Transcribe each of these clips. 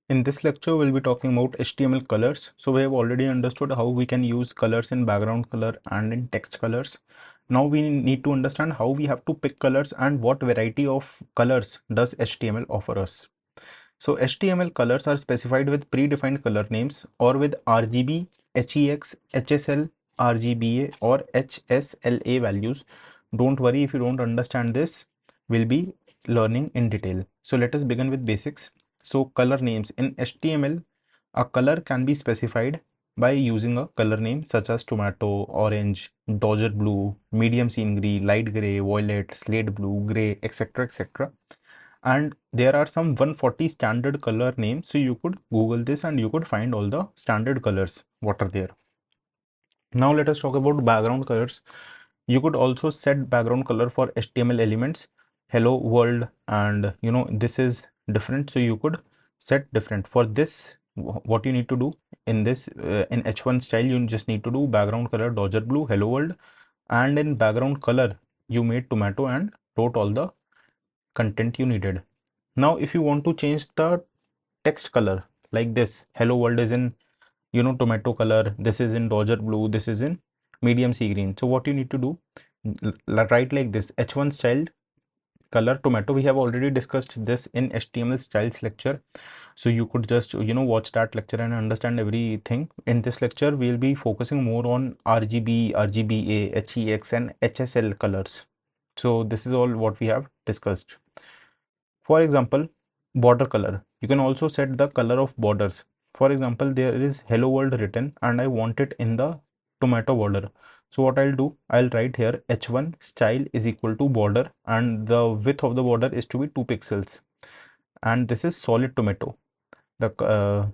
In this lecture, we'll be talking about HTML colors. So we have already understood how we can use colors in background color and in text colors. Now we need to understand how we have to pick colors and what variety of colors does HTML offer us. So HTML colors are specified with predefined color names or with RGB, HEX, HSL, RGBA or HSLA values. Don't worry if you don't understand this, we'll be learning in detail. So let us begin with basics. So color names in HTML, a color can be specified by using a color name such as tomato, orange, dodger blue, medium scene gray, light gray, violet, slate blue, gray, etc. etc. And there are some 140 standard color names, so you could Google this and you could find all the standard colors what are there. Now let us talk about background colors. You could also set background color for HTML elements, hello world, and this is different, so you could set different. For this, what you need to do in this in H1 style, you just need to do background color dodger blue, hello world, and in background color you made tomato and wrote all the content you needed. Now if you want to change the text color like this, hello world is in tomato color, this is in dodger blue, this is in medium sea green. So what you need to do, write like this, H1 styled color tomato. We have already discussed this in HTML styles lecture, so you could just watch that lecture and understand everything. In this lecture we'll be focusing more on RGB, RGBA, HEX and HSL colors. So this is all what we have discussed. For example, border color. You can also set the color of borders. For example, there is hello world written and I want it in the tomato border. So what I'll do, I'll write here h1 style is equal to border and the width of the border is to be 2 pixels. And this is solid tomato. The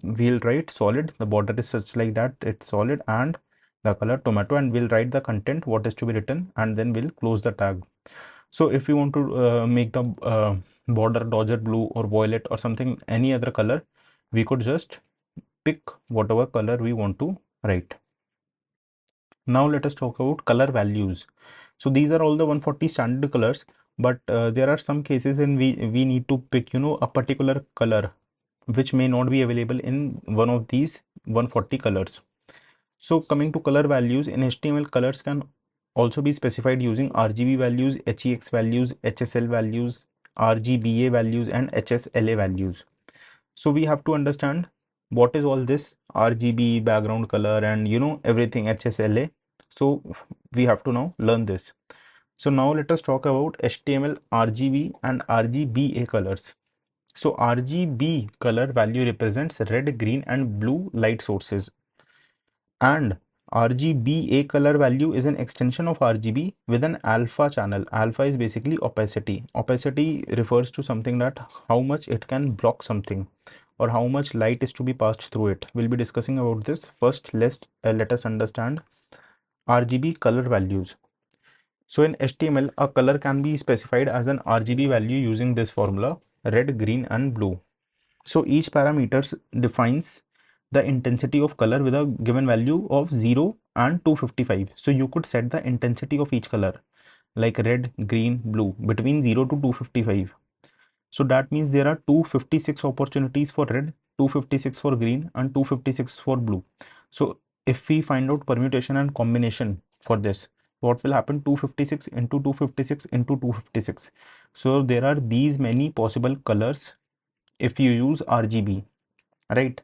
we'll write solid, the border is such like that it's solid, and the color tomato, and we'll write the content what is to be written, and then we'll close the tag. So if you want to make the border dodger blue or violet or something, any other color, we could just pick whatever color we want to write. Now let us talk about color values. So these are all the 140 standard colors, but there are some cases in we need to pick a particular color which may not be available in one of these 140 colors. So coming to color values, in HTML, colors can also be specified using RGB values, HEX values, HSL values, RGBA values and HSLA values. So we have to understand what is all this RGB, background color, and everything HSLA. So we have to now learn this. So now let us talk about HTML RGB and RGBA colors. So RGB color value represents red, green and blue light sources, and RGBA color value is an extension of RGB with an alpha channel. Alpha is basically opacity. Opacity refers to something that how much it can block something or how much light is to be passed through it. We'll be discussing about this. First, let us understand RGB color values. So in HTML, a color can be specified as an RGB value using this formula: red, green and blue. So each parameter defines the intensity of color with a given value of 0 and 255. So you could set the intensity of each color like red, green, blue between 0 to 255. So that means there are 256 opportunities for red, 256 for green and 256 for blue. So if we find out permutation and combination for this, what will happen? 256 into 256 into 256. So there are these many possible colors if you use RGB, right?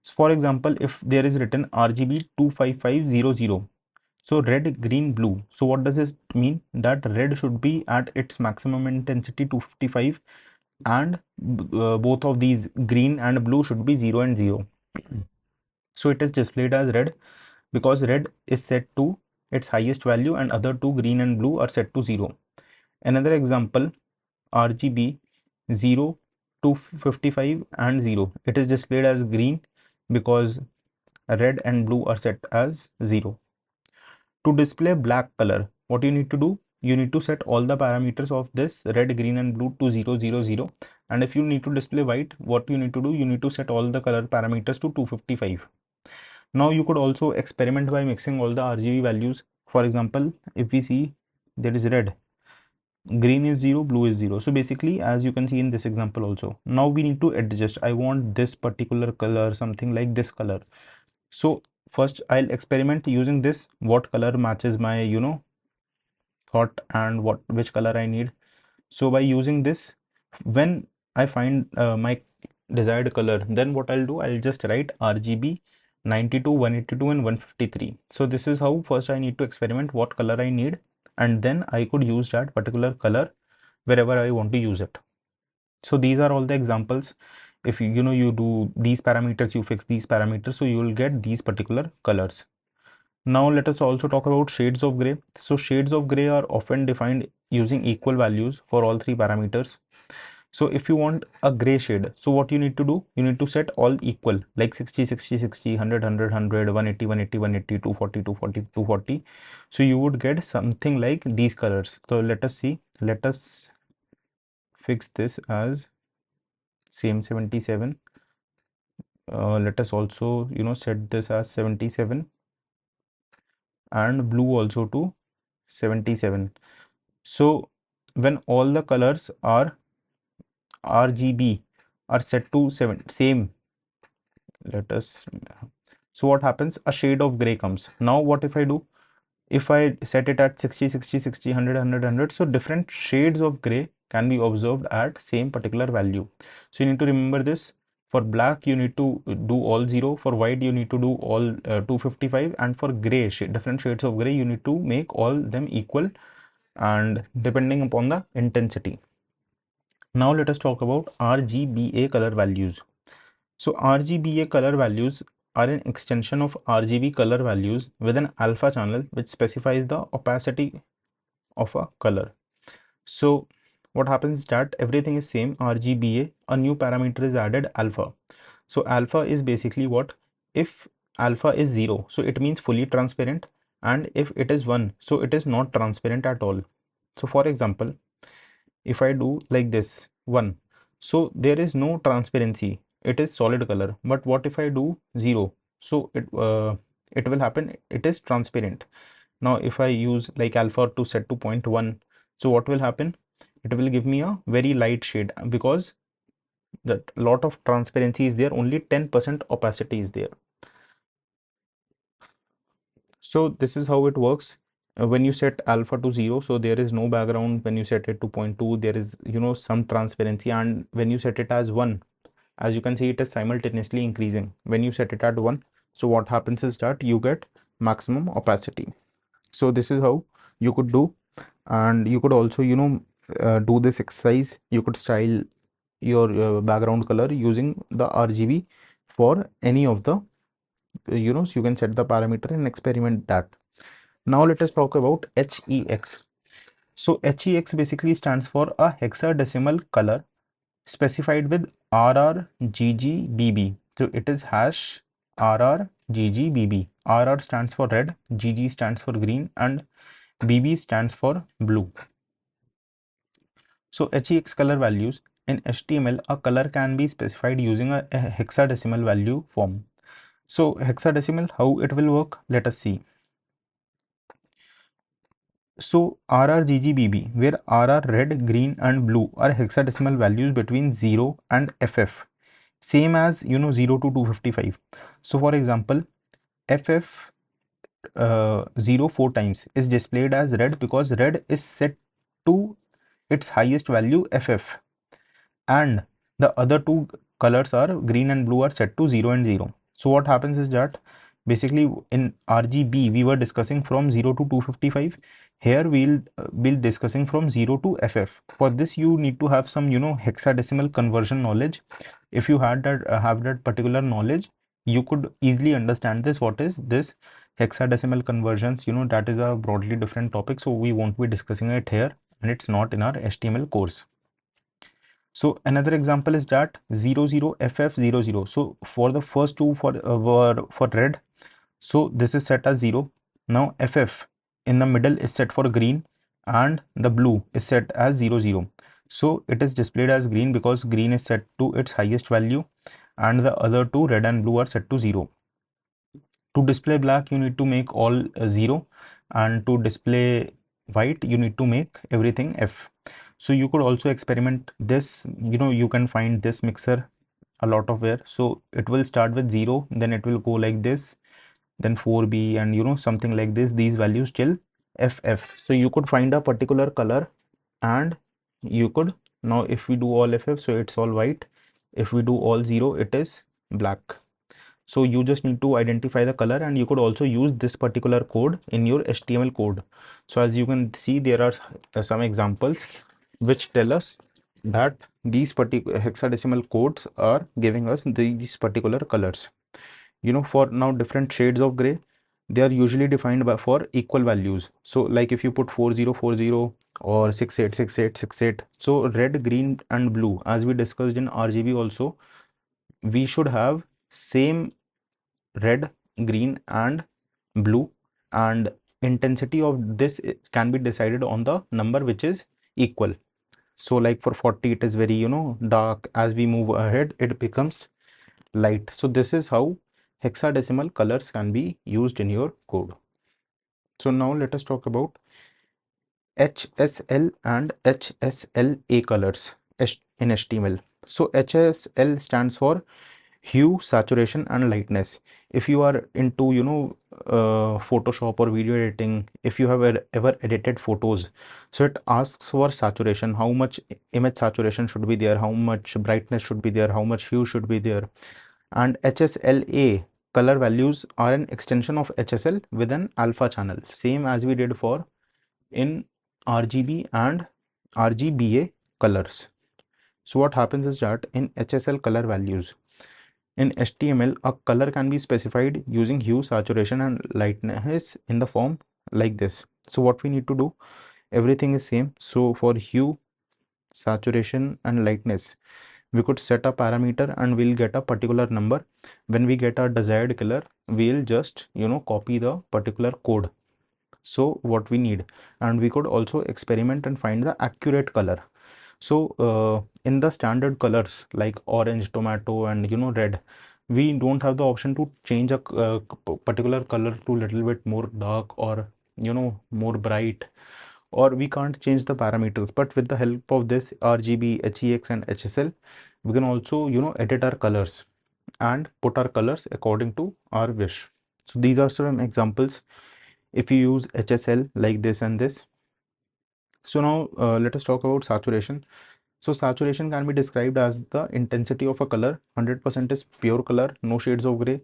So for example, if there is written RGB 25500, so red, green, blue. So what does this mean? That red should be at its maximum intensity 255 and both of these green and blue should be 0 and 0. So it is displayed as red because red is set to its highest value and other two green and blue are set to 0. Another example, RGB 0 to 55 and 0. It is displayed as green because red and blue are set as 0. To display black color, what you need to do? You need to set all the parameters of this red, green and blue to 0, 0, 0. And if you need to display white, what you need to do? You need to set all the color parameters to 255. Now you could also experiment by mixing all the RGB values. For example, if we see there is red, green is 0, blue is 0. So basically, as you can see in this example also, now we need to adjust. I want this particular color, something like this color. So first I'll experiment using this, what color matches my, thought, and which color I need. So by using this, when I find my desired color, then what I'll do, I'll just write RGB 92, 182 and 153. So this is how first I need to experiment what color I need, and then I could use that particular color wherever I want to use it. So these are all the examples. If you do these parameters, you fix these parameters, so you will get these particular colors. Now let us also talk about shades of gray. So shades of gray are often defined using equal values for all three parameters. So if you want a gray shade, so what you need to do, you need to set all equal, like 60, 60, 60, 100, 100, 100, 180, 180, 180, 240, 240, 240. So you would get something like these colors. So let us see, let us fix this as same 77. Let us also, set this as 77 and blue also to 77. So when all the colors are RGB are set to same, let us, so what happens, a shade of gray comes. Now what if I do, if I set it at 60, 60, 60, 100, 100, 100, so different shades of gray can be observed at same particular value. So you need to remember this. For black you need to do all 0, for white you need to do all 255, and for gray different shades of gray you need to make all them equal and depending upon the intensity. Now let us talk about RGBA color values. So RGBA color values are an extension of RGB color values with an alpha channel which specifies the opacity of a color. So what happens is that everything is same RGBA, a new parameter is added, alpha. So alpha is basically what, if alpha is 0, so it means fully transparent, and if it is 1, so it is not transparent at all. So for example, if I do like this 1, so there is no transparency, it is solid color. But what if I do 0, so it will happen, it is transparent. Now if I use like alpha to set to 0.1, so what will happen, it will give me a very light shade because that lot of transparency is there, only 10% opacity is there. So this is how it works. When you set alpha to 0, so there is no background. When you set it to 0.2, there is some transparency, and when you set it as 1, as you can see, it is simultaneously increasing. When you set it at 1, so what happens is that you get maximum opacity. So this is how you could do, and you could also do this exercise. You could style your background color using the RGB for any of the so you can set the parameter and experiment that. Now let us talk about HEX. So HEX basically stands for a hexadecimal color specified with RRGGBB. So it is hash RRGGBB. RR stands for red, GG stands for green, and BB stands for blue. So HEX color values in HTML, a color can be specified using a hexadecimal value form. So hexadecimal, how it will work, let us see. So RRGGBB, where RR red, green and blue are hexadecimal values between 0 and FF, same as 0 to 255. So for example, FF 0 4 times is displayed as red because red is set to its highest value FF, and the other two colors are green and blue are set to 0 and 0. So what happens is that basically in RGB we were discussing from 0 to 255. Here we'll be discussing from 0 to FF. For this you need to have some hexadecimal conversion knowledge. If you had that have that particular knowledge, you could easily understand this. What is this hexadecimal conversions? That is a broadly different topic, so we won't be discussing it here, and it's not in our HTML course. So another example is that 00FF00. So for the first two were for red, so this is set as 0. Now FF in the middle is set for green, and the blue is set as 00. So it is displayed as green because green is set to its highest value, and the other two, red and blue, are set to 0. To display black, you need to make all 0, and to display white, you need to make everything F. So you could also experiment this, you can find this mixer a lot of where. So it will start with 0, then it will go like this, then 4B, and something like this, these values till FF. So you could find a particular color, and you could, now if we do all FF, so it's all white. If we do all 0, it is black. So you just need to identify the color, and you could also use this particular code in your HTML code. So as you can see, there are some examples which tell us that these particular hexadecimal codes are giving us these particular colors. For now different shades of gray, they are usually defined by for equal values. So like if you put 4040 or 686868, so red, green and blue, as we discussed in RGB also, we should have same red, green and blue, and intensity of this can be decided on the number which is equal. So like for 40 it is very dark. As we move ahead, it becomes light. So this is how hexadecimal colors can be used in your code. So now let us talk about HSL and HSLA colors in HTML. So HSL stands for hue, saturation and lightness. If you are into Photoshop or video editing, if you have ever edited photos, so it asks for saturation, how much image saturation should be there, how much brightness should be there, how much hue should be there. And HSLA color values are an extension of HSL with an alpha channel, same as we did for in RGB and RGBA colors. So what happens is that in HSL color values, in HTML, a color can be specified using hue, saturation and lightness in the form like this. So what we need to do, everything is same. So for hue, saturation and lightness, we could set a parameter and we'll get a particular number. When we get our desired color, we'll just copy the particular code, so what we need, and we could also experiment and find the accurate color. So in the standard colors like orange, tomato and red, we don't have the option to change a particular color to little bit more dark or more bright, or we can't change the parameters. But with the help of this RGB, HEX and HSL, we can also edit our colors and put our colors according to our wish. So these are some examples if you use HSL like this and this. So now let us talk about saturation. So saturation can be described as the intensity of a color. 100% is pure color, no shades of gray.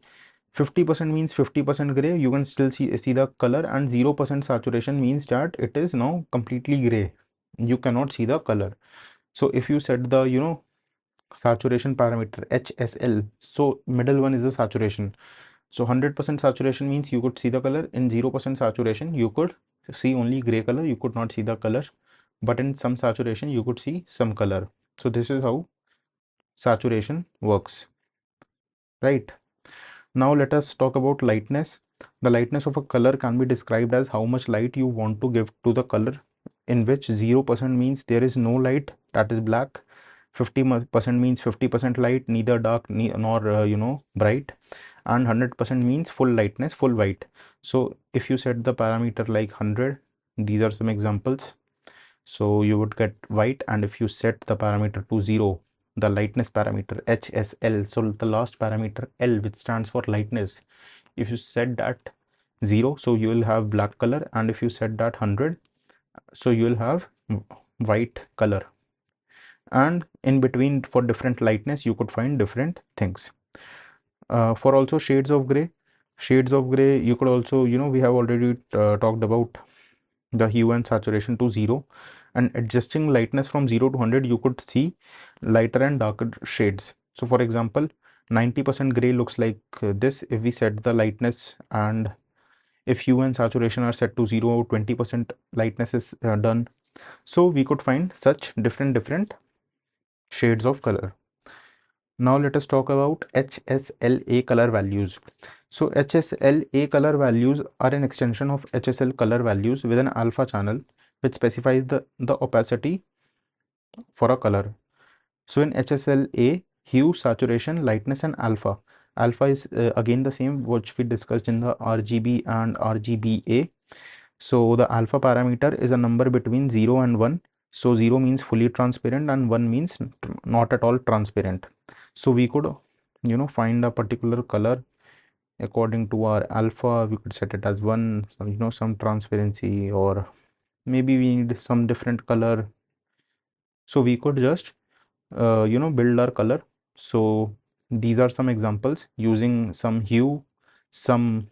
50% means 50% gray, you can still see the color, and 0% saturation means that it is now completely gray, you cannot see the color. So if you set the saturation parameter HSL, so middle one is the saturation. So 100% saturation means you could see the color. In 0% saturation, you could see only gray color, you could not see the color. But in some saturation, you could see some color. So this is how saturation works, right? Now let us talk about lightness. The lightness of a color can be described as how much light you want to give to the color, in which 0% means there is no light, that is black. 50% means 50% light, neither dark nor bright, and 100% means full lightness, full white. So if you set the parameter like 100, these are some examples, so you would get white. And if you set the parameter to 0, the lightness parameter HSL, so the last parameter L, which stands for lightness, if you set that 0, so you will have black color, and if you set that 100, so you will have white color. And in between, for different lightness, you could find different things. For also shades of gray, you could also we have already talked about the hue and saturation to 0, and adjusting lightness from 0 to 100, you could see lighter and darker shades. So for example, 90% gray looks like this if we set the lightness, and if hue and saturation are set to 0, 20% lightness is done. So we could find such different shades of color. Now let us talk about HSLA color values. So HSLA color values are an extension of HSL color values with an alpha channel, which specifies the opacity for a color. So in HSLA, hue, saturation, lightness and alpha. Alpha is again the same which we discussed in the RGB and RGBA. So the alpha parameter is a number between 0 and 1. So 0 means fully transparent and 1 means not at all transparent. So we could, find a particular color according to our alpha. We could set it as 1, some transparency, or maybe we need some different color. So we could just, build our color. So these are some examples using some hue, some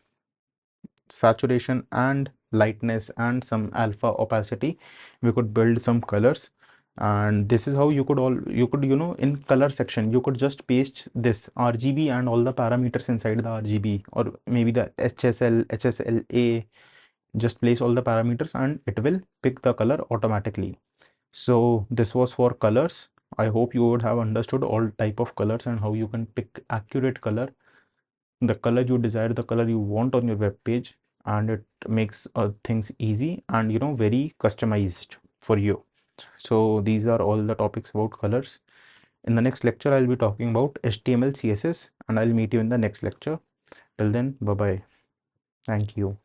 saturation and lightness and some alpha opacity. We could build some colors, and this is how you could in color section you could just paste this RGB and all the parameters inside the RGB, or maybe the HSL, HSLA. Just place all the parameters and it will pick the color automatically. So this was for colors. I hope you would have understood all type of colors and how you can pick accurate color, the color you desire, the color you want on your web page, and it makes things easy and very customized for you. So these are all the topics about colors. In the next lecture, I'll be talking about HTML, CSS, and I'll meet you in the next lecture. Till then, bye bye. Thank you.